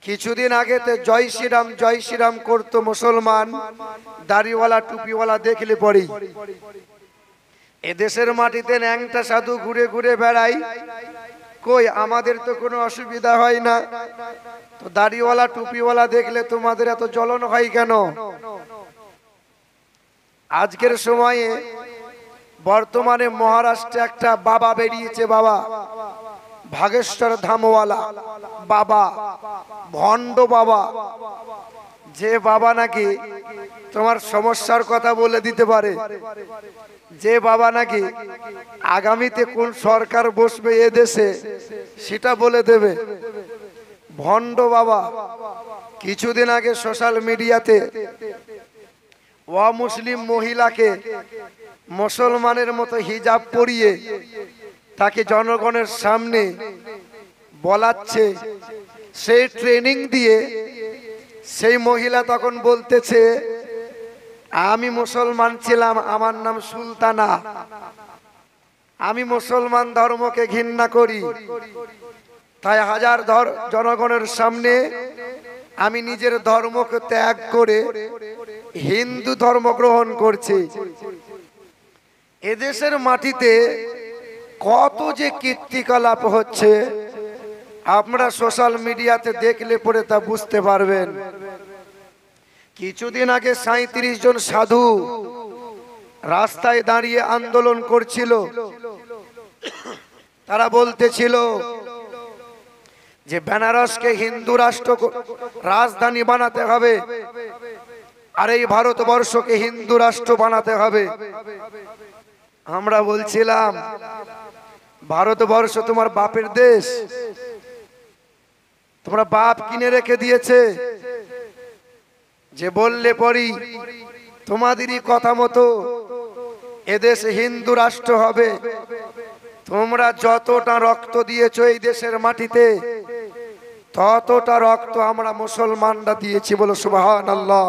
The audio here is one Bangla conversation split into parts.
কিছুদিন আগেতে জয় শ্রীরাম করতো মুসলমান, দাড়িওয়ালা টুপিওয়ালা দেখলে পরেই। এদেশের মাটিতে ন্যাংটা সাধু ঘুরে ঘুরে বেড়াই, কই আমাদের তো কোনো অসুবিধা হয় না, তো দাড়িওয়ালা টুপিওয়ালা দেখলে তোমাদের এত জ্বলন হয় কেন? আজকের সময়ে বর্তমানে মহারাষ্ট্রে একটা বাবা বেরিয়েছে, বাবা ভাগেশ্বর ধামওয়ালা বাবা, ভণ্ড বাবা, যে বাবা নাকি তোমার সমস্যার কথা বলে দিতে পারে, যে বাবা নাকি আগামীতে কোন সরকার বসবে এ দেশে সেটা বলে দেবে। ভণ্ড বাবা কিছুদিন আগে সোশ্যাল মিডিয়াতে অমুসলিম মহিলাকে মুসলমানের মতো হিজাব পরিয়ে তাকে জনগণের সামনে বলাচ্ছে, সেই ট্রেনিং দিয়ে সেই মহিলা তখন বলতেছে, আমি মুসলমান ছিলাম, আমার নাম সুলতানা, আমি মুসলমান ধর্মকে ঘৃণা করি, তাই হাজার জনগণের সামনে আমি নিজের ধর্মকে ত্যাগ করে হিন্দু ধর্ম গ্রহণ করছি। এদেশের মাটিতে কত যে কীর্তিকলাপ হচ্ছে আপনারা সোশ্যাল মিডিয়াতে দেখলে পরে তা বুঝতে পারবেন। কিছুদিন আগে 37 জন সাধু রাস্তায় দাঁড়িয়ে আন্দোলন করছিল। তারা বলতেছিল যে বেনারসকে হিন্দু রাষ্ট্র রাজধানী বানাতে হবে, আর এই ভারতবর্ষকে হিন্দু রাষ্ট্র বানাতে হবে। আমরা বলছিলাম, ভারতবর্ষ তোমার বাপের দেশ, তোমরা বাপ কিনে রেখে দিয়েছে, যে বললে পরি তোমাদেরই কথা মতো এদেশ হিন্দু রাষ্ট্র হবে। তোমরা যতটা রক্ত দিয়েছো এই দেশের মাটিতে, ততটা রক্ত আমরা মুসলমানরা দিয়েছি, বলো সুবহানাল্লাহ।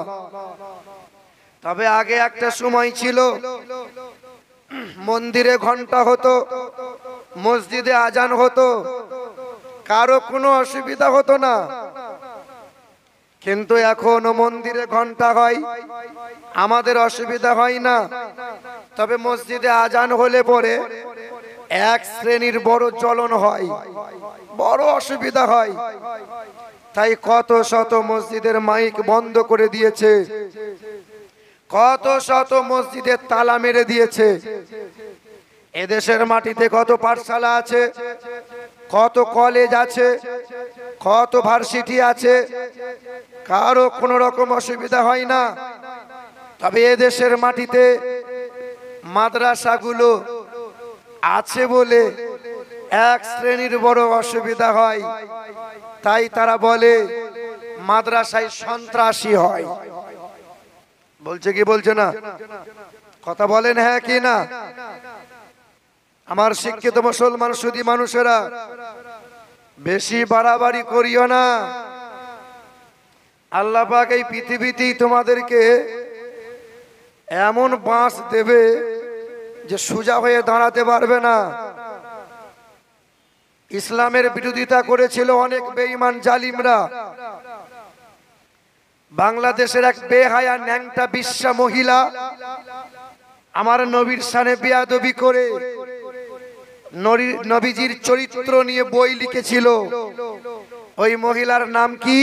তবে আগে একটা সময় ছিল, মন্দিরে ঘন্টা হতো, মসজিদে আজান হতো, কারো কোনো অসুবিধা হতো না। কিন্তু এখনো মন্দিরে ঘন্টা হয়, আমাদের অসুবিধা হয় না। তবে মসজিদে আজান হলে পরে এক শ্রেণীর বড় জ্বলন হয়, বড় অসুবিধা হয়। তাই কত শত মসজিদের মাইক বন্ধ করে দিয়েছে, কত শত মসজিদের তালা মেরে দিয়েছে। এদেশের মাটিতে কত পাঠশালা আছে, কত কলেজ আছে, কত ভার্সিটি আছে, কারো কোনো রকম অসুবিধা হয় না। তবে এদেশের মাটিতে মাদ্রাসাগুলো আছে বলে এক শ্রেণীর বড় অসুবিধা হয়। তাই তারা বলে মাদ্রাসায় সন্ত্রাসী হয়। বলছে কি বলছে না? কথা বলেন হ্যাঁ কি না? আমার শিক্ষিত মুসলমান সুধী মানুষেরা, বেশি বাড়াবাড়ি করিও না। আল্লাহ পাক এই পৃথিবীতেই তোমাদেরকে এমন বাঁশ দেবে যে সোজা হয়ে দাঁড়াতে পারবে না। ইসলামের বিরোধিতা করেছিল অনেক বেঈমান জালিমরা। বাংলাদেশের এক বেহায়া ন্যাংটা বিশ্বা মহিলা আমার নবীর শানে বেয়াদবি করে নবীজির চরিত্র নিয়ে বই লিখেছিল। ওই মহিলার নাম কি?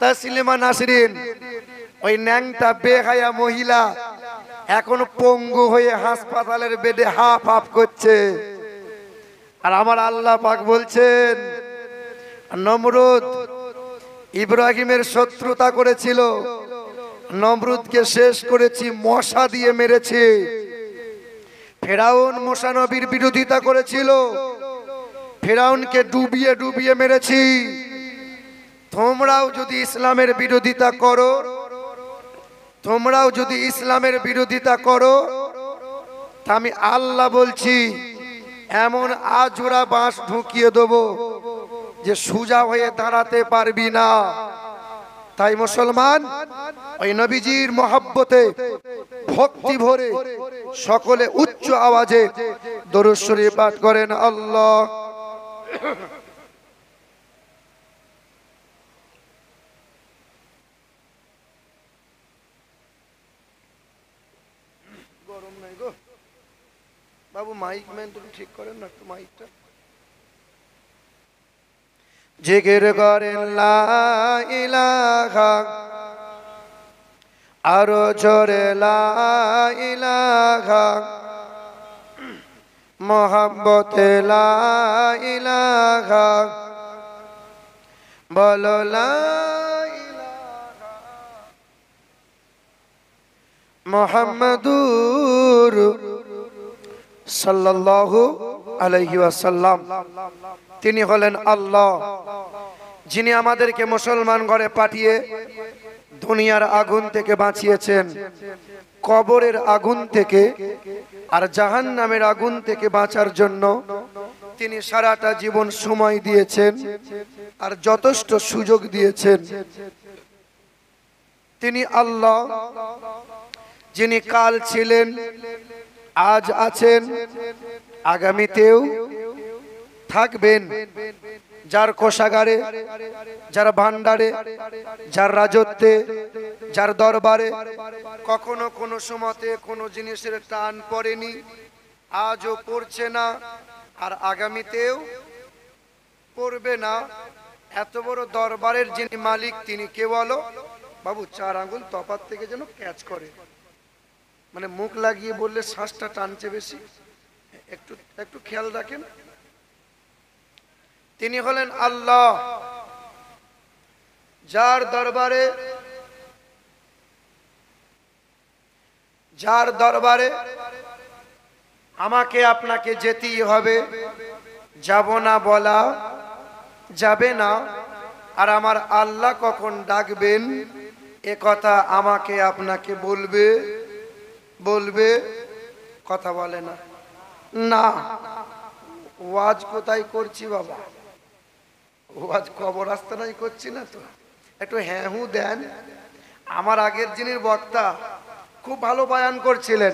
তাসলিমা নাসরিন। ওই ন্যাংটা বেহায়া মহিলা এখন পঙ্গু হয়ে হাসপাতালের বেডে হাফ হাফ করছে। আর আমার আল্লাহ পাক বলছেন, নমরুদ ইব্রাহিমের শত্রুতা করেছিল, নমরুদকে শেষ করেছি, মশা দিয়ে মেরেছে। ফেরাউন মুসা নবীর বিরোধিতা করেছিল, ফেরাউনকে ডুবিয়ে ডুবিয়ে মেরেছি। তোমরাও যদি ইসলামের বিরোধিতা করো, তোমরাও যদি ইসলামের বিরোধিতা করো, তা আমি আল্লাহ বলছি এমন আজোড়া বাঁশ ঢুকিয়ে দেবো যে সোজা হয়ে দাঁড়াতে পারবি না। তাই মুসলমান ওই নবীজির মহব্বতে ভক্তি ভরে সকলে উচ্চ আওয়াজে দরুদ শরীফ পাঠ করেন। আল্লাহ বাবু মাইক ম্যান তুমি ঠিক করেন না একটু মাইকটা। জিকির করেন লা ইলাহা, আরো জোরে লা ইলাহা, মোহাব্বতে লা ইলাহা, বলো লা ইলাহা মুহাম্মাদুর সাল্লাল্লাহু আলাইহি ওয়াসাল্লাম। তিনি হলেন আল্লাহ, যিনি আমাদেরকে মুসলমান ঘরে পাঠিয়ে দুনিয়ার আগুন থেকে বাঁচিয়েছেন, কবরের আগুন থেকে আর জাহান্নামের আগুন থেকে বাঁচার জন্য তিনি সারাটা জীবন সময় দিয়েছেন আর যথেষ্ট সুযোগ দিয়েছেন। তিনি আল্লাহ, যিনি কাল ছিলেন, আজ আছেন, আগামীতেও থাকবেন। যার কোষাগারে, যার ভান্ডারে, যার রাজত্বে, যার দরবারে কখনো কোনো সময়তে কোনো জিনিসের টান পড়েনি, আজও পড়ছে না আর আগামীতেও পড়বে না। এত বড় দরবারের যিনি মালিক তিনি কে বলো বাবু? 4 আঙ্গুল তফাৎ থেকে যেন ক্যাচ করে, মানে মুখ লাগিয়ে বললে শ্বাসটা টানছে বেশি, একটু একটু খেয়াল রাখেন। তিনি হলেন আল্লাহ, যার দরবারে আমাকে আপনাকে যেতেই হবে, যাব না বলা যাবে না। আর আমার আল্লাহ কখন ডাকবেন এ কথা আমাকে আপনাকে বলবে, কথা বলে না। না, ওয়াজ কোথায় করছি বাবা? ওয়াজ কবর আস্তানায় করছি না তো। একটু হ্যাঁ হু দেন। আমার আগের যিনি বক্তা খুব ভালো বয়ান করছিলেন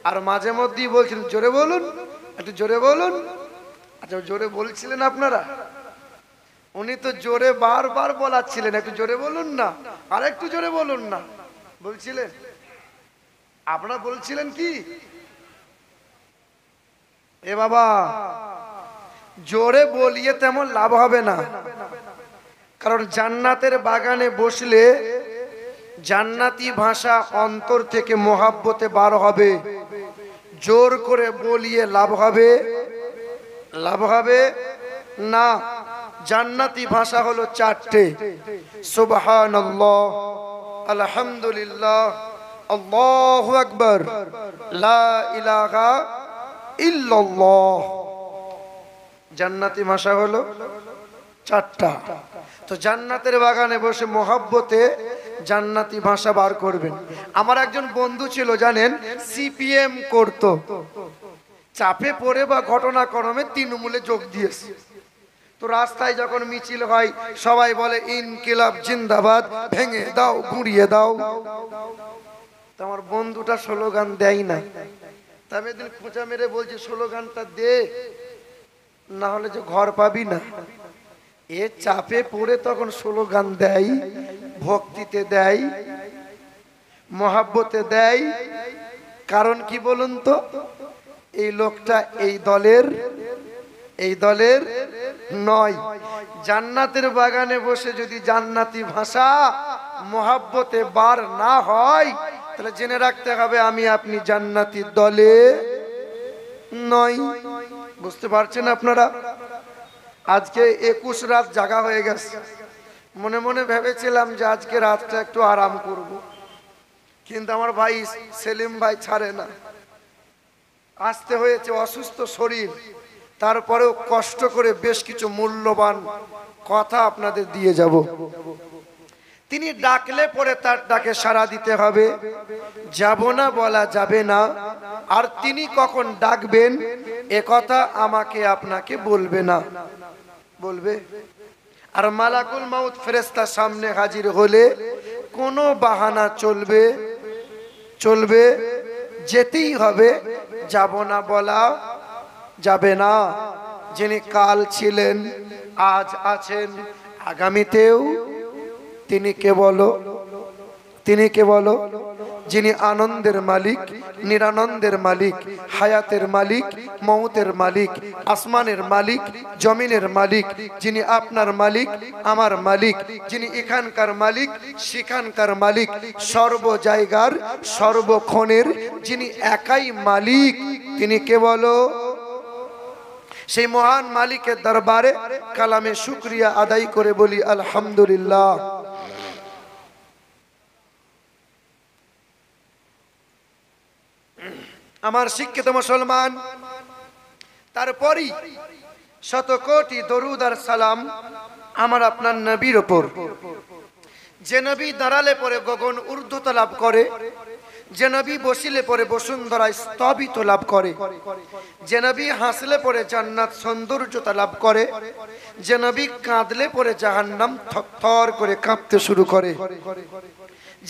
আর মাঝে মধ্যেই বলছিলেন জোরে বলুন, একটু জোরে বলুন। আচ্ছা, জোরে বলছিলেন আপনারা? উনি তো জোরে বারবার বলাচ্ছিলেন, একটু জোরে বলুন না, আর একটু জোরে বলুন না বলছিলেন। আপনারা বলছিলেন কি এ বাবা? জোরে বলিয়ে তেমন লাভ হবে না, কারণ জান্নাতের বাগানে বসলে জান্নাতি ভাষা অন্তর থেকে মোহাব্বতে বার হবে। জোর করে বলিয়ে লাভ হবে না। জান্নাতি ভাষা হলো 4টে, সুবহানাল্লাহ, আলহামদুলিল্লাহ, আল্লাহু আকবার, লা ইলাহা ইল্লাল্লাহ। জান্নাতি ভাষা হলো 4টা। তো জান্নাতের বাগানে বসে মোহাব্বতে জান্নাতি ভাষা বার করবেন। আমার একজন বন্ধু ছিল জানেন, সিপিএম করত, চাপে পড়ে বা ঘটনাক্রমে তৃণমূলে যোগ দিয়েছে। তো রাস্তায় যখন মিছিল হয় সবাই বলে ইনকিলাব জিন্দাবাদ, ভেঙে দাও, গুঁড়িয়ে দাও। তো আমার বন্ধুটা স্লোগান দেয় না। তা আমি একদিন খোঁচা মেরে বলছি স্লোগানটা দে, না হলে যে ঘর পাবি না। এ চাপে পড়ে তখন স্লোগান দেয়, ভক্তিতে দেয়, মহাব্বতে দেয়। কারণ কি বলুন তো? এই লোকটা এই দলের নয়। জান্নাতের বাগানে বসে যদি জান্নাতি ভাষা মহাব্বতে বার না হয় তাহলে জেনে রাখতে হবে আমি আপনি জান্নাতি দলে নয়। বুঝতে পারছেন আপনারা? আজকে 21 রাত জাগা হয়ে গেছে। মনে মনে ভেবেছিলাম যে আজকে রাতটা একটু আরাম করব, কিন্তু আমার ভাই সেলিম ভাই ছাড়ে না। আসতে হয়েছে, অসুস্থ শরীর, তারপরেও কষ্ট করে বেশ কিছু মূল্যবান কথা আপনাদের দিয়ে যাব। তিনি ডাকলে পরে তার ডাকে সাড়া দিতে হবে, যাব না বলা যাবে না। আর তিনি কখন ডাকবেন এ কথা আমাকে আপনাকে বলবে। আর মালাকুল মাউত ফেরেশতা সামনে হাজির হলে কোনো বাহানা চলবে, যেতেই হবে, যাব না বলা যাবে না। যিনি কাল ছিলেন, আজ আছেন, আগামীতেও তিনি কে বলো যিনি আনন্দের মালিক, নিরানন্দের মালিক, হায়াতের মালিক, মৌতের মালিক, আসমানের মালিক, জমিনের মালিক, যিনি আপনার মালিক, আমার মালিক, যিনি এখানকার মালিক, সেখানকার মালিক, সর্ব জায়গার সর্বক্ষণের যিনি একাই মালিক, তিনি কে বলো? সেই মহান মালিকের দরবারে কালামে শুকরিয়া আদায় করে বলি আলহামদুলিল্লাহ। আমার শিক্ষিত মুসলমান, তারপরই শত কোটি দরুদ আর সালাম আমার আপনার নবীর ওপর, যে নবী দাঁড়ালে পরে গগন ঊর্ধ্বতা লাভ করে, যে নবী বসিলে পরে বসুন্ধরা স্তবিত লাভ করে, যে নবী হাসলে পরে জান্নাত সৌন্দর্যতা লাভ করে, যে নবী কাঁদলে পরে জাহান্নাম থরথর করে কাঁপতে শুরু করে,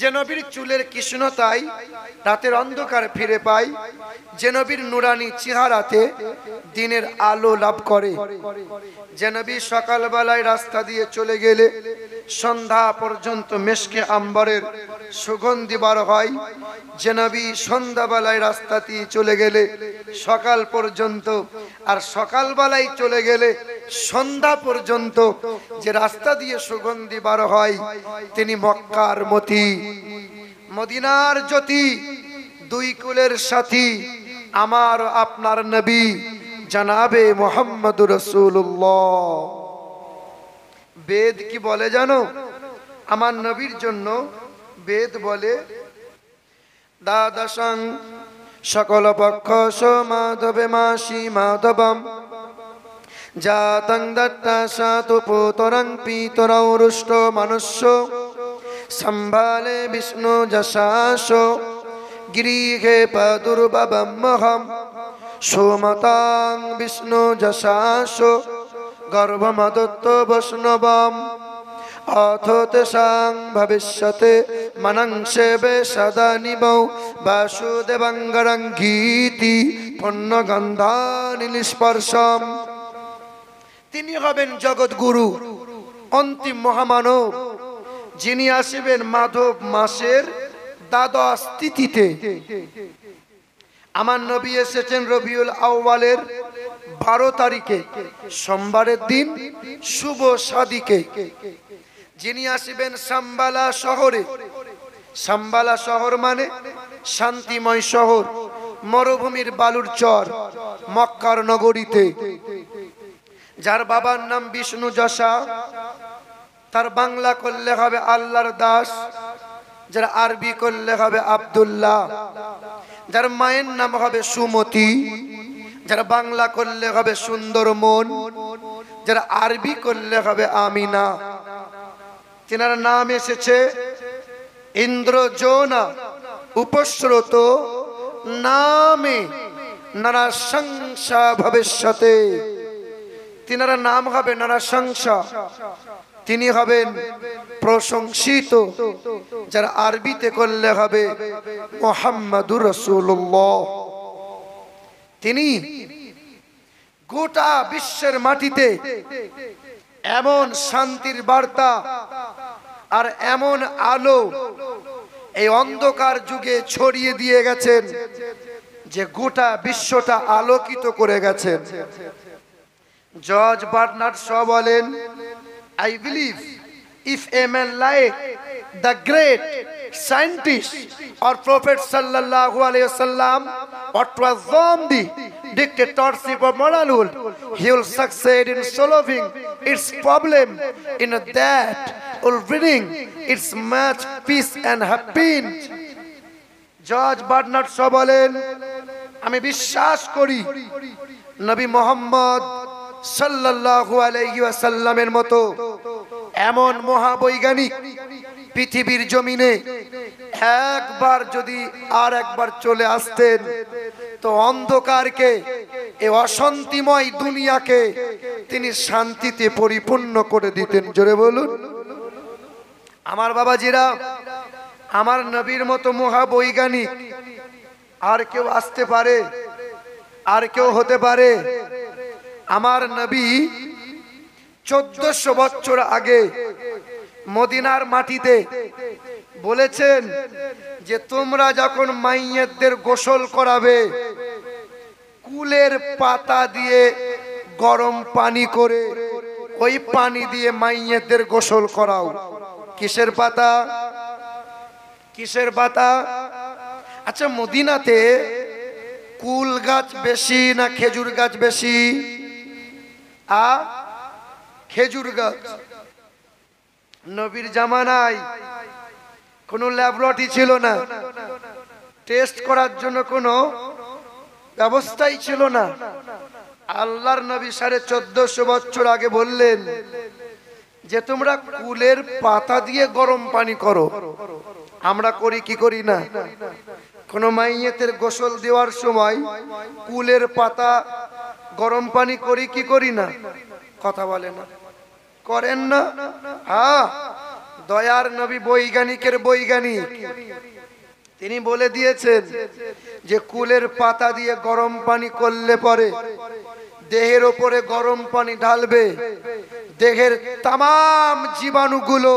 যে নবীর চুলের কৃষ্ণতায় রাতের অন্ধকার ফিরে পায়, যে নবীর নুরানি চেহারাতে দিনের আলো লাভ করে, যে নবী সকালবেলায় রাস্তা দিয়ে চলে গেলে সন্ধ্যা পর্যন্ত মেশকে আম্বরের সুগন্ধি বার হয়, যে নবী সন্ধ্যাবেলায় রাস্তা দিয়ে চলে গেলে সকাল পর্যন্ত, আর সকালবেলায় চলে গেলে সন্ধ্যা পর্যন্ত যে রাস্তা দিয়ে সুগন্ধি বার হয়, তিনি মক্কার মতি, মদিনার জ্যোতি, দুই কুলের সাথী, আমার আপনার নবী জনাবে মুহাম্মদুর রাসূলুল্লাহ। বেদ কি বলে জানো? আমার নবীর জন্য বেদ বলে, দ্বাদশং সকল পক্ষ সমাধবে মাসি মাধবম জাতং দত্তা সাতু পুতরং পিতরৌ রুষ্ট মনুষ্য সম্ভালে বিষ্ণু যশাস গৃহে পদুর্ববমহম সোমতাং বিষ্ণু যশাস গর্ভমদত্ত বৈষ্ণবম অথ তেষাং ভবিষ্যতে মনং সেবে সদা নিবৌ বাসুদেবঙ্গরং গীতি পুণ্যগন্ধানি নিস্পর্শম। তিনি হবেন জগৎগুরু, অন্তিম মহামানব, যিনি আসিবেন মাধব মাসের দ্বাদশ তিথিতে। আমার নবী এসেছেন রবিউল আউয়ালের 12 তারিখে, সোমবারের দিন শুভ সাদিকে। যিনি আসিবেন সাম্বালা শহরে, সাম্বালা শহর মানে শান্তিময় শহর, মরুভূমির বালুর চর, মক্কার নগরীতে। যার বাবার নাম বিষ্ণু যশা, তার বাংলা করলে হবে আল্লাহর দাস, যার আরবি করলে হবে আব্দুল্লাহ। যার মায়ের নাম হবে সুমতি, যার বাংলা করলে হবে সুন্দর মন, যার আরবি করলে হবে আমিনা। তেনার নাম এসেছে ইন্দ্রজোনা উপস্রোত নামে নরসংসা ভবিষ্যতে। তিনার নাম হবে নরসংসা, তিনি হবেন প্রশংসিত, যার আরবিতে করলে হবে মুহাম্মাদুর রাসূলুল্লাহ। তিনি গোটা বিশ্বের মাটিতে এমন শান্তির বার্তা আর এমন আলো এই অন্ধকার যুগে ছড়িয়ে দিয়ে গেছেন যে গোটা বিশ্বটা আলোকিত করে গেছেন। জর্জ বার্নার্ড শ বলেন, I believe if a man like the great scientist or Prophet sallallahu alaihi wasallam or transform the dictatorship of modern world, he will succeed in solving its problem in that will bring its much peace and happiness. George Bernard Shaw বলেন, আমি বিশ্বাস করি নবী মুহাম্মদ সাল্লাল্লাহু আলাইহি ওয়াসাল্লামের মতো এমন মহাবৈজ্ঞানিক পৃথিবীর জমিনে একবার যদি আর একবার চলে আসতেন তো অন্ধকারকে, এই অশান্তিময় দুনিয়াকে তিনি শান্তিতে পরিপূর্ণ করে দিতেন। জোরে বলুন। আমার বাবাজিরা, আমার নবীর মতো মহাবৈজ্ঞানিক আর কেউ আসতে পারে? আর কেউ হতে পারে? আমার নবী 1400 বছর আগে মদিনার মাটিতে বলেছেন যে তোমরা যখন মাইয়েতদের গোসল করাবে কুলের পাতা দিয়ে গরম পানি করে ওই পানি দিয়ে মাইয়েতদের গোসল করাও। কিসের পাতা? কিসের পাতা? আচ্ছা, মদিনাতে কুল গাছ বেশি না খেজুর গাছ বেশি? খেজুর গাছ। নবীর জামানায় কোনো ল্যাবরেটরি ছিল না, টেস্ট করার জন্য কোনো ব্যবস্থাই ছিল না। আল্লাহর নবী 1450 বছর আগে বললেন যে তোমরা কুলের পাতা দিয়ে গরম পানি করো। আমরা করি কি করি না? কোন মাইয়েতের গোসল দেওয়ার সময় কুলের পাতা গরম পানি করি কি করি না? কথা বলে না, করেন না? হ্যাঁ, দয়ার নবী বৈজ্ঞানিকের বৈজ্ঞানিক, তিনি বলে দিয়েছেন যে কুলের পাতা দিয়ে গরম পানি করলে পরে দেহের ওপরে গরম পানি ঢালবে, দেহের তাম জীবাণুগুলো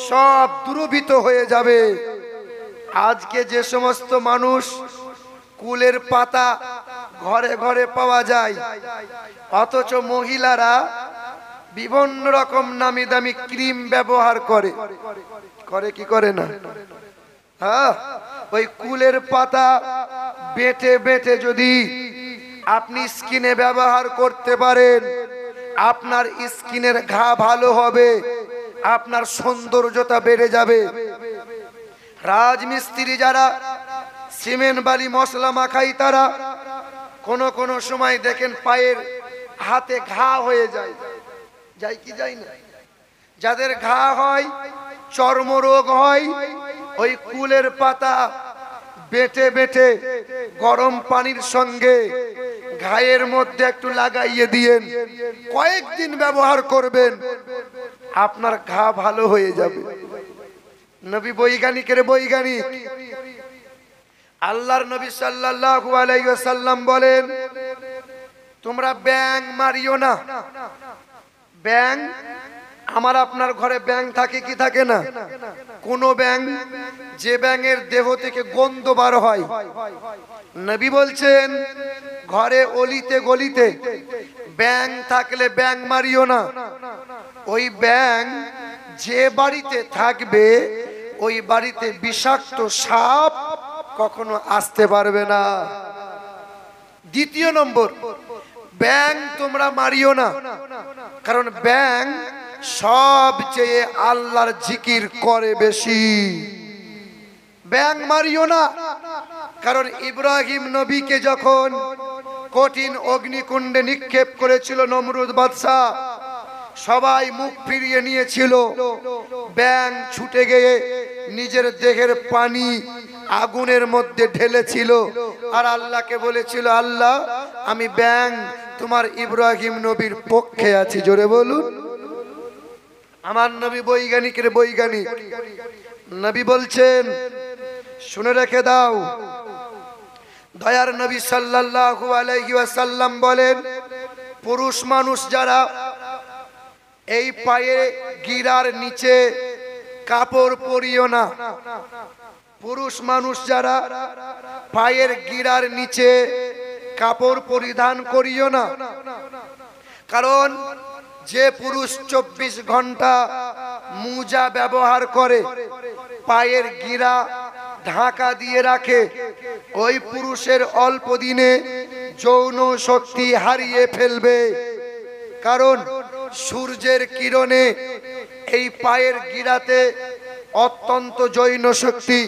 সব দূরীভূত হয়ে যাবে। আজকে যে সমস্ত মানুষ কুলের পাতা ঘরে ঘরে পাওয়া যায়, অথচ মহিলারা বিভিন্ন রকম নামি দামি ক্রিম ব্যবহার করে। করে কি করে না? হ্যাঁ, ওই কুলের পাতা বেটে বেটে যদি আপনি স্কিনে ব্যবহার করতে পারেন, আপনার স্কিনের ঘা ভালো হবে, আপনার সৌন্দর্যতা বেড়ে যাবে। রাজমিস্ত্রি যারা সিমেন্ট বালি মশলা মাখাই, তারা কোন কোন সময় দেখেন পায়ের হাতে ঘা হয়ে যায়, যায় কি যায় না? যাদের ঘা হয়, চর্মরোগ হয়, ওই কুলের পাতা বেটে বেটে গরম পানির সঙ্গে ঘায়ের মধ্যে একটু লাগাইয়ে দিয়েন, কয়েকদিন ব্যবহার করবেন, আপনার ঘা ভালো হয়ে যাবে। নবী বৈজ্ঞানিকের বৈজ্ঞানিক। আল্লাহর নবী সাল্লাল্লাহু আলাইহি ওয়াসাল্লাম বলেন তোমরা ব্যাং মারিও না। ব্যাং, আমার আপনার ঘরে ব্যাং থাকে কি থাকে না? কোন ব্যাং, যে ব্যাঙের দেহ থেকে গন্ধ বার হয়, নবী বলছেন ঘরে অলিতে গলিতে ব্যাং থাকলে ব্যাং মারিও না। ওই ব্যাং যে বাড়িতে থাকবে ওই বাড়িতে বিষাক্ত সাপ কখনো আসতে পারবে না। দ্বিতীয় নম্বর, ব্যাং তোমরা মারিও না, কারণ ব্যাং সবচেয়ে আল্লাহর জিকির করে বেশি। ব্যাং মারিও না, কারণ ইব্রাহিম নবীকে যখন কঠিন অগ্নিকুণ্ডে নিক্ষেপ করেছিল নমরুদ বাদশা, সবাই মুখ ফিরিয়ে নিয়েছিল। ব্যাং ছুটে গিয়ে নিজের দেহের পানি আগুনের মধ্যে ঢেলেছিল আর আল্লাহকে বলেছিল, আল্লাহ আমি ব্যাং তোমার ইব্রাহিম নবীর পক্ষে আছি। জোরে বলুন। আমার নবী বৈজ্ঞানিকের বৈজ্ঞানিক। নবী বলছেন, শুনে রেখে দাও, দয়ার নবী সাল্লাল্লাহু আলাইহি ওয়াসাল্লাম বলেন পুরুষ মানুষ যারা এই পায়ে গিরার নিচে কাপড় পরিও না। পুরুষ মানুষ যারা পায়ের গিরার নিচে কাপড় পরিধান করিও না, কারণ যে পুরুষ 24 ঘন্টা মুজা ব্যবহার করে, পায়ের গিরা ঢাকা দিয়ে রাখে, ওই পুরুষের অল্প দিনে যৌন শক্তি হারিয়ে ফেলবে। কারণ সূর্যের কিরণে এই পায়ের গিরাতে অত্যন্ত যৌন শক্তি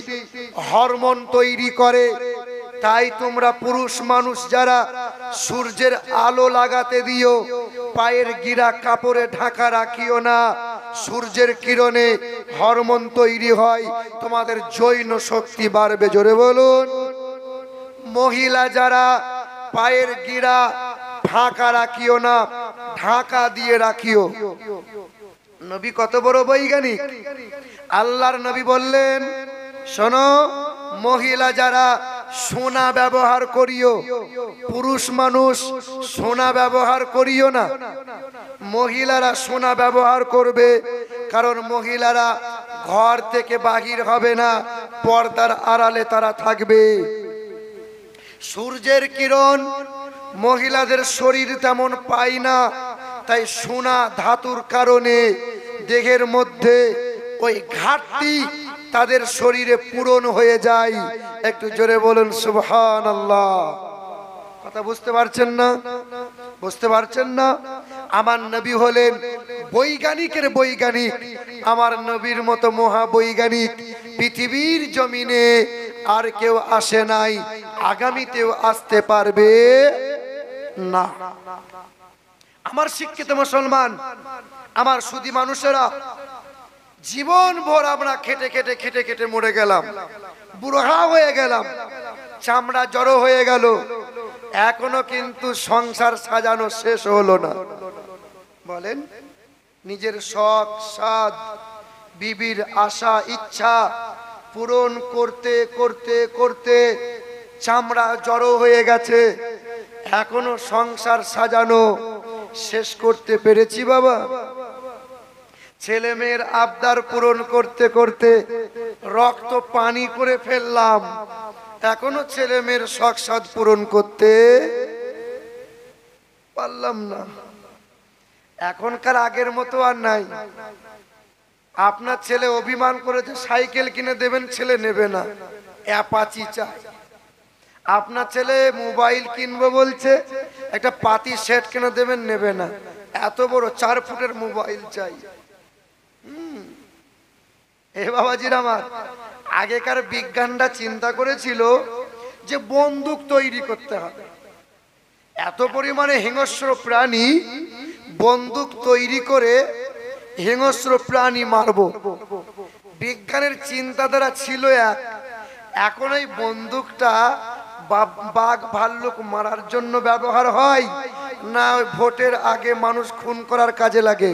হরমোন তৈরি করে। তাই তোমরা পুরুষ মানুষ যারা সূর্যের আলো লাগাতে দিও, পায়ের গিরা কাপড়ে ঢাকা রাখিও না। সূর্যের কিরণে হরমোন তৈরি হয়, তোমাদের যৌন শক্তি বাড়বে। জোরে বলুন। মহিলা যারা পায়ের গিরা ঢাকা রাখিও না, ঢাকা দিয়ে রাখিও। নবী কত বড় বৈজ্ঞানিক। আল্লাহর নবী বললেন, শোনো, মহিলা যারা সোনা ব্যবহার করিও, পুরুষ মানুষ সোনা ব্যবহার করিও না। মহিলারা সোনা ব্যবহার করবে, কারণ মহিলারা ঘর থেকে বাহির হবে না, পর্দার আড়ালে তারা থাকবে। সূর্যের কিরণ মহিলাদের শরীর তেমন পায় না, তাই সোনা ধাতুর কারণে দেহের মধ্যে ওই ঘাটতি তাদের শরীরে পূরণ হয়ে যায়। একটু জোরে বলুন সুবহানাল্লাহ। কথা বুঝতে পারছেন না? বুঝতে পারছেন না? আমার নবী হলেন বৈজ্ঞানিকের বৈজ্ঞানিক। আমার নবীর মতো মহাবৈজ্ঞানিক পৃথিবীর জমিনে আর কেউ আসে নাই, আগামীতেও আসতে পারবে না। আমার শিক্ষিত মুসলমান, আমার সুধী মানুষেরা, জীবন ভর আমরা খেটে খেটে খেটে খেটে মরে গেলাম, বুড়া হয়ে গেলাম, চামড়া জড়ো হয়ে গেল, এখনো কিন্তু সংসার সাজানো শেষ হলো না। বলেন, নিজের শখ সাধ, বিবির আশা ইচ্ছা পূরণ করতে করতে করতে চামড়া জড়ো হয়ে গেছে, এখনো সংসার সাজানো শেষ করতে পেরেছি বাবা? ছেলে মেয়ের আবদার পূরণ করতে করতে রক্ত পানি করে ফেললাম, এখনো ছেলে মেয়ের শখ সাধ পূরণ করতে পারলাম না। এখনকার আগের মতো আর নাই। আপনার ছেলে অভিমান করেছে সাইকেল কিনে দেবেন, ছেলে নেবে না, অ্যাপাচি চাই। আপনার ছেলে মোবাইল কিনবো বলছে, একটা পাতি সেট কিনে দেবেন, নেবে না, এত বড় 4 ফুটের মোবাইল চাই। এ বাবাজির আমার, আগেকার বিজ্ঞানরা চিন্তা করেছিল যে বন্দুক তৈরি করতে হবে, এত পরিমাণে হিংস্র প্রাণী, বন্দুক তৈরি করে হিংস্র প্রাণী মারবো। বিজ্ঞানের চিন্তাধারা ছিল এক। এখন এই বন্দুকটা বাঘ ভাল্লুক মারার জন্য ব্যবহার হয় না ভোটের আগে মানুষ খুন করার কাজে লাগে?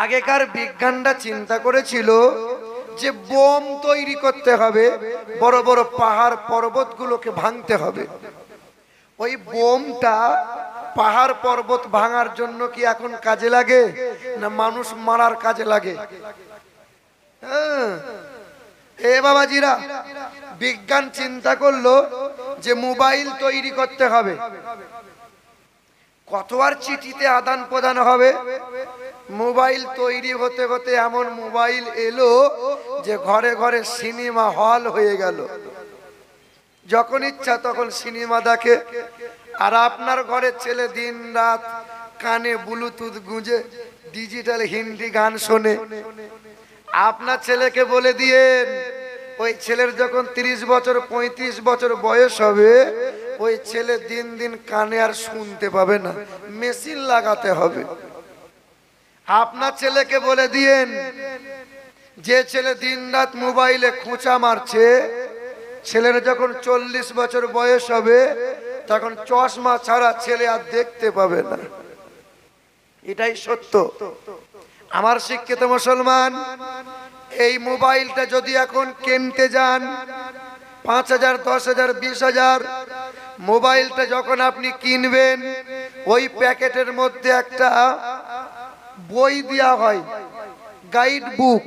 আগেকার বিজ্ঞানরা চিন্তা করেছিল যে বোম তৈরি করতে হবে, বড় বড় পাহাড় পর্বতগুলোকে ভাঙতে হবে। ওই বোমটা পাহাড় পর্বত ভাঙার জন্য কি এখন কাজে লাগে না মানুষ মারার কাজে লাগে? এ বাবাজিরা, বিজ্ঞান চিন্তা করলো যে মোবাইল তৈরি করতে হবে। কত আর চিঠিতে আদান প্রদান হবে। মোবাইল তৈরি হতে হতে এমন মোবাইল এলো যে ঘরে ঘরে সিনেমা হল হয়ে গেল। যখন ইচ্ছা তখন সিনেমা দেখে। আর আপনার ঘরে ছেলে দিন রাত কানে ব্লুটুথ গুঁজে ডিজিটাল হিন্দি গান শোনে। আপনার ছেলেকে বলে দিয়েন, ওই ছেলের যখন 30 বছর 35 বছর বয়স হবে, ওই ছেলে দিন দিন কানে আর শুনতে পাবে না, মেশিন লাগাতে হবে। আপনার ছেলেকে বলে দিয়েন, যে ছেলে দিন রাত মোবাইলে খোঁচা মারছে, ছেলের যখন 40 বছর বয়স হবে তখন চশমা ছাড়া ছেলে আর দেখতে পাবে না। এটাই সত্য। আমার শিক্ষিত মুসলমান, এই মোবাইলটা যদি এখন কিনতে যান 5,000 10,000 20,000, মোবাইলটা যখন আপনি কিনবেন ওই প্যাকেটের মধ্যে একটা বই দেওয়া হয়, গাইড বুক।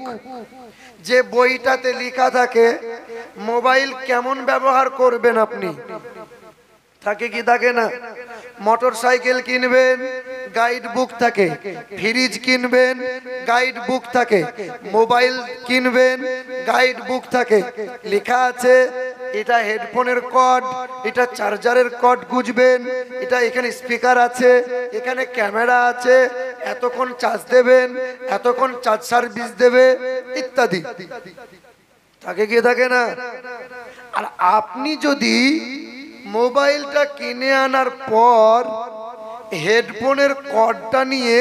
যে বইটাতে লেখা থাকে মোবাইল কেমন ব্যবহার করবেন আপনি। থাকে কি থাকে না? মোটর সাইকেল কিনবেন, গাইড বুক থাকে। ফ্রিজ কিনবেন, গাইড বুক থাকে। মোবাইল কিনবেন, গাইড বুক থাকে। লেখা আছে এটা হেডফোনের কর্ড, এটা চার্জারের কর্ড গুঁজবেন, এটা এখানে স্পিকার আছে, এখানে ক্যামেরা আছে, এতক্ষণ চার্জ দেবেন, এতক্ষণ চার্জ সার্ভিস দেবে, ইত্যাদি। থাকে কি থাকে না? আর আপনি যদি মোবাইলটা কিনে আনার পর হেডফোনের কর্ডটা নিয়ে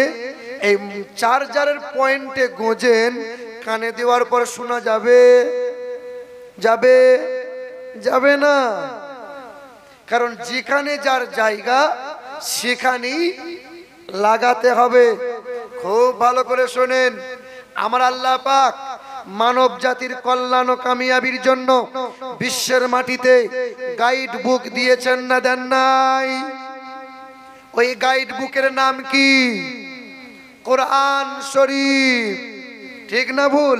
এই চার্জারের পয়েন্টে গোজেন, কানে দেওয়ার পর শোনা যাবে? যাবে? যাবে না। কারণ যেখানে যার জায়গা সেখানেই লাগাতে হবে। খুব ভালো করে শোনেন, আমার আল্লাহ পাক মানব জাতির কল্যাণ ও কামিয়াবির জন্য বিশ্বের মাটিতে গাইড বুক দিয়েছেন না দেন নাই? ওই গাইড বুকের নাম কি? কোরআন শরীফ। ঠিক না ভুল?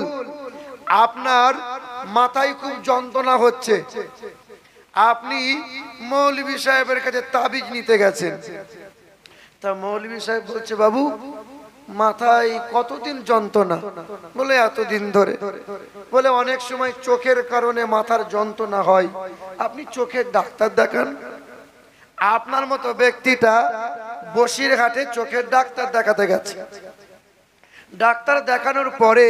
আপনার মাথায় খুব যন্ত্রণা হচ্ছে, আপনি মৌলভী সাহেবের কাছে তাবিজ নিতে গেছেন। তা মৌলভী সাহেব বলছে, বাবু মাথায় কতদিন যন্ত্রণা? বলে এতদিন ধরে। বলে অনেক সময় চোখের কারণে মাথার যন্ত্রণা হয়, আপনি চোখের ডাক্তার দেখান। আপনার মতো ব্যক্তিটা বসিরহাটে চোখের ডাক্তার দেখাতে গেছে। ডাক্তার দেখানোর পরে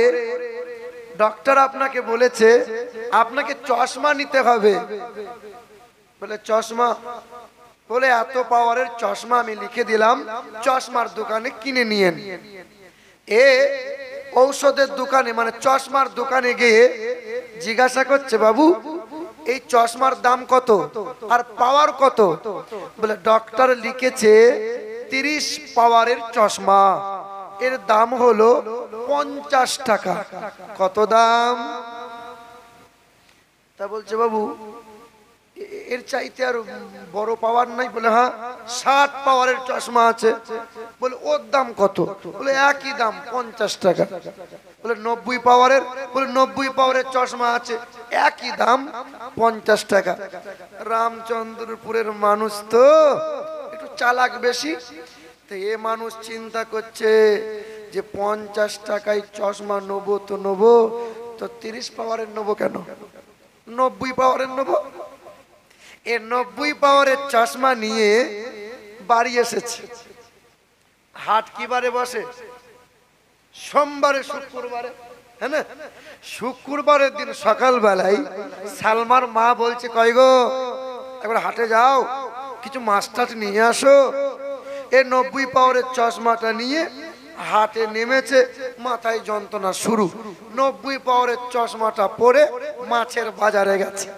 ডক্টর আপনাকে বলেছে আপনাকে চশমা নিতে হবে। বলে চশমা? বলে এত পাওয়ারের চশমা আমি লিখে দিলাম, চশমার দোকানে কিনে নিয়েন। এ ঔষধের দোকানে মানে চশমার দোকানে গিয়ে জিজ্ঞাসা করছে, বাবু এই চশমার দাম কত আর পাওয়ার কত? বলে ডক্টর লিখেছে 30 পাওয়ারের চশমা, এর দাম হলো 50 টাকা। কত দাম? তা বলছে, বাবু এর চাইতে আর বড় পাওয়ার নাই? বলে হ্যাঁ, 60 পাওয়ারের চশমা আছে। বলে ওর দাম কত? বলে একই দাম, 50 টাকা। বলে 90 পাওয়ারের? বলে 90 পাওয়ারের চশমা আছে, একই দাম, 50 টাকা। রামচন্দ্রপুরের মানুষ তো একটু চালাক বেশি, তো এ মানুষ চিন্তা করছে যে 50 টাকায় চশমা নেবো তো নেবো, তো 30 পাওয়ারের নেবো কেন, 90 পাওয়ারের নেবো। এ 90 পাওয়ারের চশমা নিয়ে বাড়ি এসেছে। হাট কি বারে বসে? সোমবারে, শুক্রবারে, হ্যাঁ না? শুক্রবারের দিন সকালবেলায় সালমার মা বলছে, কই গো একবার হাটে যাও, কিছু মাছ টাছ নিয়ে আসো। এ 90 পাওয়ারের চশমাটা নিয়ে হাটে নেমেছে, মাথায় যন্ত্রণা শুরু। 90 পাওয়ারের চশমাটা পরে মাছের বাজারে গেছে।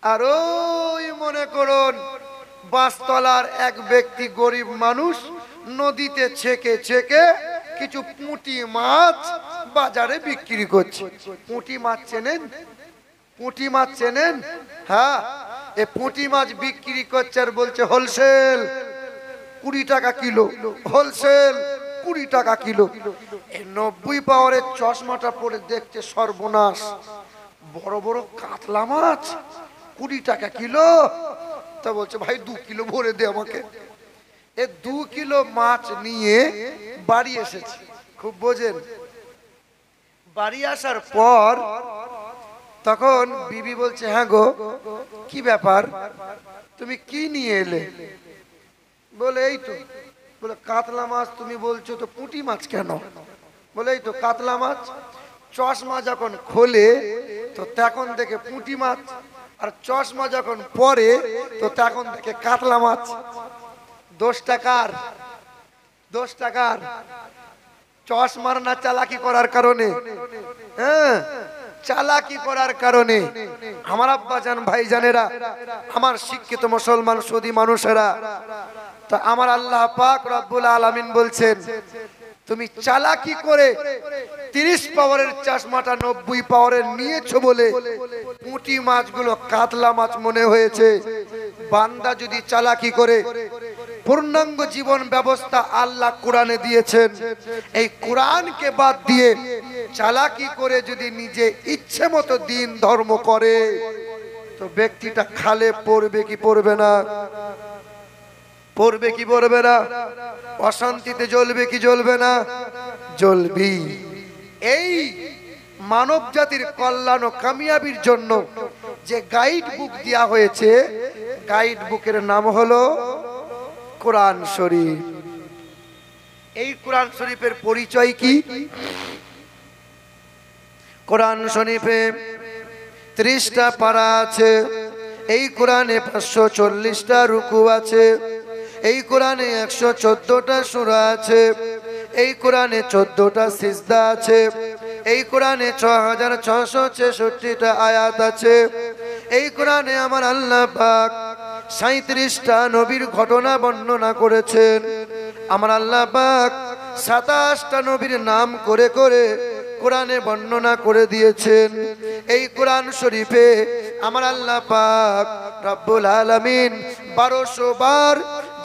আর ওই মনে করুন বাসতলার এক ব্যক্তি গরিব মানুষ নদীতে ছেকে ছেকে কিছু পুঁটি মাছ বাজারে বিক্রি করছে। পুঁটি মাছ চেনেন? পুঁটি মাছ চেনেন? হ্যাঁ, এ পুঁটি মাছ বিক্রি করছে আর বলছে হোলসেল 20 টাকা কিলো, হোলসেল 20 টাকা কিলো। এই 90 পাওয়ারের চশমাটা পরে দেখছে সর্বনাশ, বড় বড় কাতলা মাছ 20 টাকা কিলো। তা বলছে, ভাই 2 কিলো ভরে দে আমাকে। এ 2 কিলো মাছ নিয়ে বাড়ি এসেছে। খুব বোঝেন। বাড়ি আসার পর তখন বিবি বলছে, হ্যাঁ গো কি ব্যাপার, তুমি কি নিয়ে এলে? বলে এই তো। বলে কাতলা মাছ তুমি বলছো তো, পুঁটি মাছ কেন? বলে এই তো কাতলা মাছ। চশমা যখন খোলে তো তখন দেখে পুঁটি মাছ, আর চশমা যখন পরে তো তখন দেখে কাতলা মাছ। 10 টাকার, 10 টাকার চশমার না চালাকি করার কারণে? হ্যাঁ, চালাকি করার কারণে। আমার আব্বাজান ভাইজানেরা, আমার শিক্ষিত মুসলমান সুদী মানুষেরা, তা আমার আল্লাহ পাক রব্বুল আলামিন বলছেন, তুমি চালাকি করে 30 পাওয়ারের চশমাটা 90 পাওয়ারের নিয়েছো বলে পুঁটি মাছগুলো কাতলা মাছ মনে হয়েছে। বান্দা যদি চালাকি করে, পূর্ণাঙ্গ জীবন ব্যবস্থা আল্লাহ কোরআনে দিয়েছেন, এই কোরআনকে বাদ দিয়ে চালাকি করে যদি নিজে ইচ্ছে মতো দিন ধর্ম করে তো ব্যক্তিটা খালে পড়বে কি পড়বে না? পড়বে কি পড়বে না? অশান্তিতে জ্বলবে কি জ্বলবে না? জ্বলবি। এই মানব জাতির কল্যাণ ও কামিয়াবির জন্য যে গাইড বুক দেওয়া হয়েছে, গাইড বুকের নাম হলো কোরআন শরীফ। এই কোরআন শরীফের পরিচয় কি? কোরআন শরীফে 30টা পারা আছে, এই কোরআনে 540টা রুকু আছে, এই কোরআনে 114টা সূরা আছে, এই কোরআনে 14টা সিজদা আছে, এই কোরআনে 6666টা আয়াত আছে, এই কোরআনে আমার আল্লাহ পাক 37টা নবীর ঘটনা বর্ণনা করেছেন। আমার আল্লাহ পাক 27টা নবীর নাম করে করে কোরআনে বর্ণনা করে দিয়েছেন। এই কোরআন শরীফে আমার আল্লাহ পাক রব্বুল আলামিন 1200 বার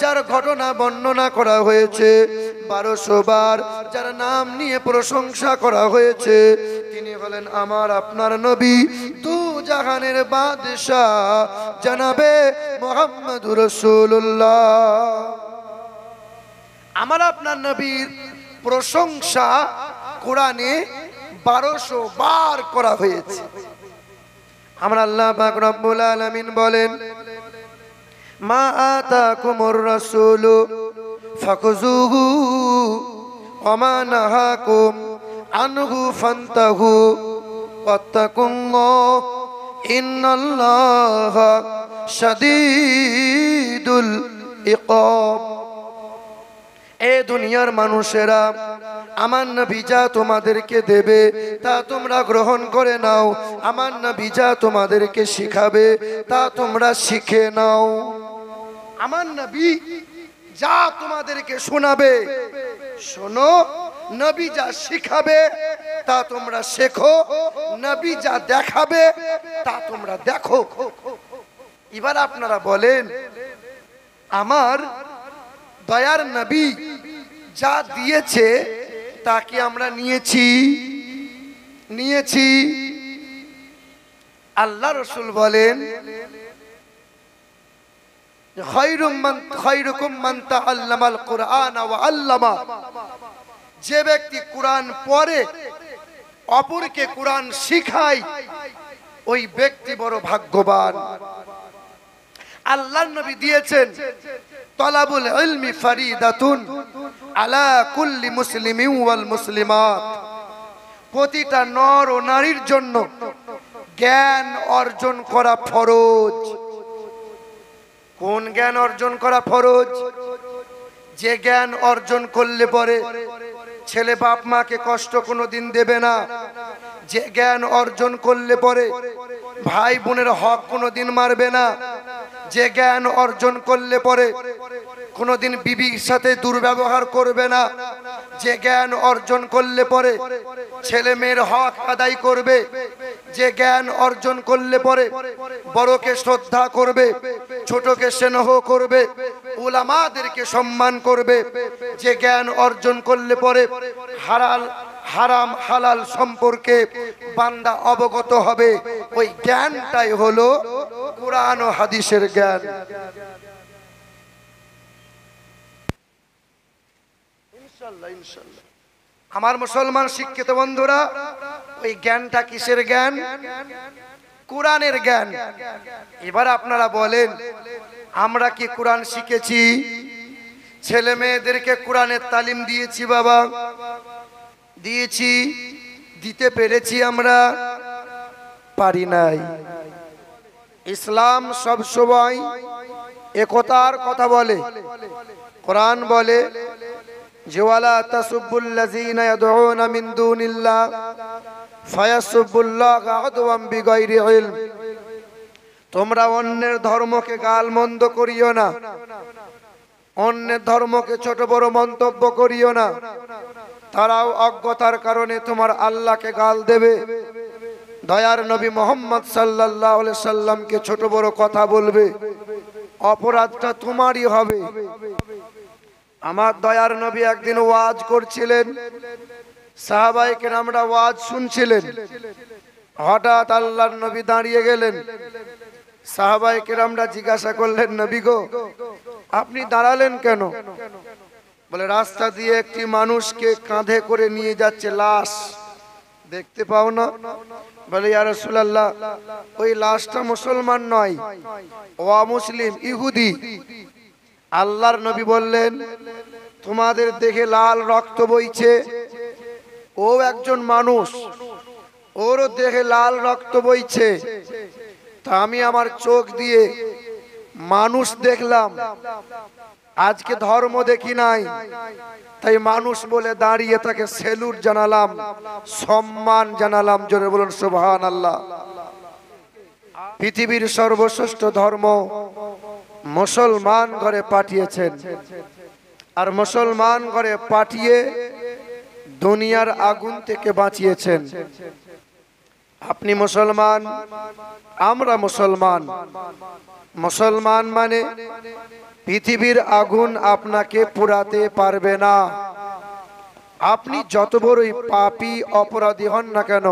যার ঘটনা বর্ণনা করা হয়েছে, 1200 বার যার নাম নিয়ে প্রশংসা করা হয়েছে, তিনি হলেন আমার আপনার নবী, দু জাহানের বাদশাহ জনাবে মুহাম্মদুর রাসূলুল্লাহ। আমার আপনার নবীর প্রশংসা কোরআনে 1200 বার করা হয়েছে। আমরা আল্লাহ পাক রব্বুল আলামিন বলেন, মা আতাকুমুর রাসূলু ফাকুযুহু ওয়া মা নাহাকুম আনহু ফান্তাহু ওয়াত্তাকুল্লাহ ইন্নাল্লাহা শাদীদুল ইকাব। এ দুনিয়ার মানুষেরা, আমার নবী যা তোমাদেরকে দেবে তা তোমরা গ্রহণ করে নাও, আমার নবী যা তোমাদেরকে শিখাবে তা তোমরা শিখে নাও। আমার নবী যা তোমাদেরকে শোনাবে শোনো, নবী যা শিখাবে তা তোমরা শেখো, নবী যা দেখাবে তা তোমরা দেখো। এবার আপনারা বলেন, আমার দয়ার নবী যা দিয়েছে তা কি আমরা নিয়েছি? আল্লাহ রাসূল বলেন, খায়রুকুম মান তাআল্লামাল কুরআন ওয়া আল্লামা। যে ব্যক্তি কোরআন পড়ে অপরকে কোরআন শিখায়, ওই ব্যক্তি বড় ভাগ্যবান। আল্লাহর নবী দিয়েছেন, তালাবুল ইলমি ফারিদাতুন আলা কুল্লি মুসলিমিন ওয়াল মুসলিমাত। প্রতিটা নর ও নারীর জন্য জ্ঞান অর্জন করা ফরজ। কোন জ্ঞান অর্জন করা ফরজ? যে জ্ঞান অর্জন করলে পরে ছেলে বাপ মাকে কষ্ট কোনোদিন দেবে না, যে জ্ঞান অর্জন করলে পরে ভাই বোনের হক কোনোদিন মারবে না, যে জ্ঞান অর্জন করলে পরে কোনোদিন বিবির সাথে দুর্ব্যবহার করবে না, যে জ্ঞান অর্জন করলে পরে ছেলে মেয়ের হক আদায় করবে, যে জ্ঞান অর্জন করলে পরে বড়কে শ্রদ্ধা করবে, ছোটকে স্নেহ করবে, উলামাদেরকে সম্মান করবে, যে জ্ঞান অর্জন করলে পরে হারাম হালাল সম্পর্কে বান্দা অবগত হবে, ওই জ্ঞানটাই হলো কোরআন ও হাদিসের জ্ঞান। ইনশাআল্লাহ আমার মুসলমান শিক্ষিত বন্ধুরা, ওই জ্ঞানটা কিসের জ্ঞান? কোরআনের জ্ঞান। এবার আপনারা বলেন, আমরা কি কোরআন শিখেছি? ছেলে মেয়েদেরকে কোরআনের তালিম দিয়েছি বাবা? দিতে পেরেছি? আমরা পারি নাই। ইসলাম সব সময় একতার কথা বলে। কোরআন বলে যে ওয়ালা তাসুবুল্লাযীনা ইয়াদউনা মিন দুনিল্লাহ ফায়াসুবুল্লাহ আদওয়াম বিগাইরি ইলম। তোমরা অন্যের ধর্মকে গালমন্দ করিও না, অন্যের ধর্মকে ছোট বড় মন্তব্য করিও না, তারাও অজ্ঞতার কারণে তোমার আল্লাহকে গাল দেবে। দয়ার নবী মুহাম্মদ সাল্লাল্লাহু আলাইহি সাল্লামকে ছোট বড় কথা বলবে, অপরাধটা তোমারই হবে। আমার দয়ার নবী একদিন ওয়াজ করছিলেন, সাহাবায়ে কেরামরা ওয়াজ শুনছিলেন। হঠাৎ আল্লাহর নবী দাঁড়িয়ে গেলেন। সাহাবায়ে কেরামরা জিজ্ঞাসা করলেন, নবী গো, আপনি দাঁড়ালেন কেন? বলে, রাস্তা দিয়ে একটি মানুষকে কাঁধে করে নিয়ে যাচ্ছে, লাশ দেখতে পাও না? বলে, ইয়া রাসূলুল্লাহ, ওই লাশটা মুসলমান নয়, ও মুসলিম, ইহুদি। আল্লাহর নবী বললেন, তোমাদের দেখে লাল রক্ত বইছে, ও একজন মানুষ, ওরও দেখে লাল রক্ত বইছে। তা আমি আমার চোখ দিয়ে মানুষ দেখলাম, আজকে ধর্ম দেখি নাই, তাই মানুষ বলে দাঁড়িয়ে তাকে সেলুট জানালাম, সম্মান জানালাম। জোরে বলুন সুবহানাল্লাহ। পৃথিবীর সর্বশ্রেষ্ঠ ধর্ম মুসলমান ঘরে পাঠিয়েছেন, আর মুসলমান ঘরে পাঠিয়ে দুনিয়ার আগুন থেকে বাঁচিয়েছেন। আপনি মুসলমান, আমরা মুসলমান। মুসলমান মানে পৃথিবীর আগুন আপনাকে পোড়াতে পারবে না। আপনি যত বড়ই পাপী অপরাধী হন না কেন,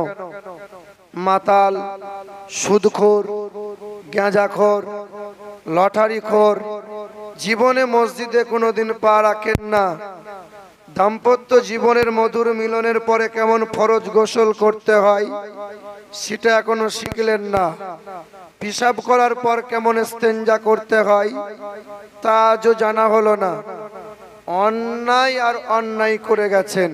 মাতাল, সুদখোর, গাঁজাখোর, লটারিখোর, জীবনে মসজিদে কোনোদিন পা রাখেন না, দাম্পত্য জীবনের মধুর মিলনের পরে কেমন ফরজ গোসল করতে হয় সেটা এখনো শিখলেন না, পেশাব করার পর কেমন ইস্তেঞ্জা করতে হয় তা আজও জানা হলো না, অন্যায় আর অন্যায় করে গেছেন।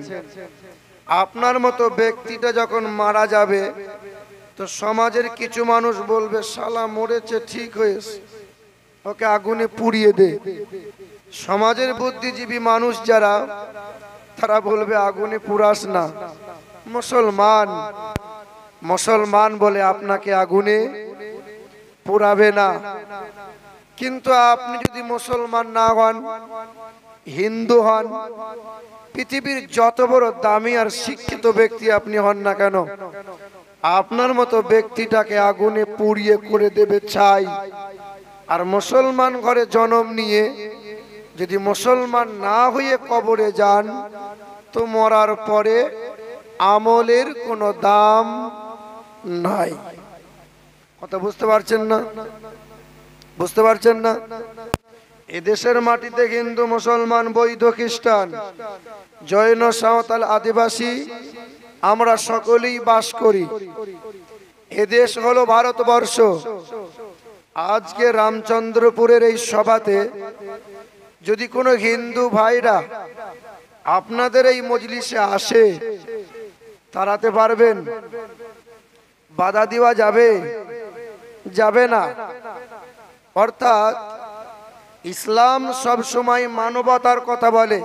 আপনার মতো ব্যক্তিটা যখন মারা যাবে তো সমাজের কিছু মানুষ বলবে, শালা মরেছে ঠিক হয়েছে, ওকে আগুনে পুড়িয়ে দে। সমাজের বুদ্ধিজীবী মানুষ যারা, তারা বলবে আগুনে পুড়াস না, মুসলমান মুসলমান বলে আপনাকে আগুনে পুড়াবে না। কিন্তু আপনি যদি মুসলমান না হন, হিন্দু হন, পৃথিবীর যত বড় দামি আর শিক্ষিত ব্যক্তি আপনি হন না কেন, আপনার মতো ব্যক্তিটাকে আগুনে পুড়িয়ে করে দেবে ছাই। আর মুসলমান ঘরে জন্ম নিয়ে যদি মুসলমান না হয়ে কবরে যান তো মরার পরে আমলের কোনো দাম নাই। কথা বুঝতে পারছেন না? বুঝতে পারছেন না? এদেশের মাটিতে হিন্দু, মুসলমান, বৌদ্ধ, খ্রিস্টান, জৈন, সাঁওতাল, আদিবাসী আমরা সকলেই বাস করি। এদেশ হলো ভারতবর্ষ। আজকে রামচন্দ্রপুরের এই সভাতে যদি কোনো হিন্দু ভাইরা আপনাদের এই মজলিসে আসে, তাড়াতে পারবেন? বাধা দেওয়া যাবে? যাবে না। অর্থাৎ ইসলাম সব সময় মানবতার কথা বলে।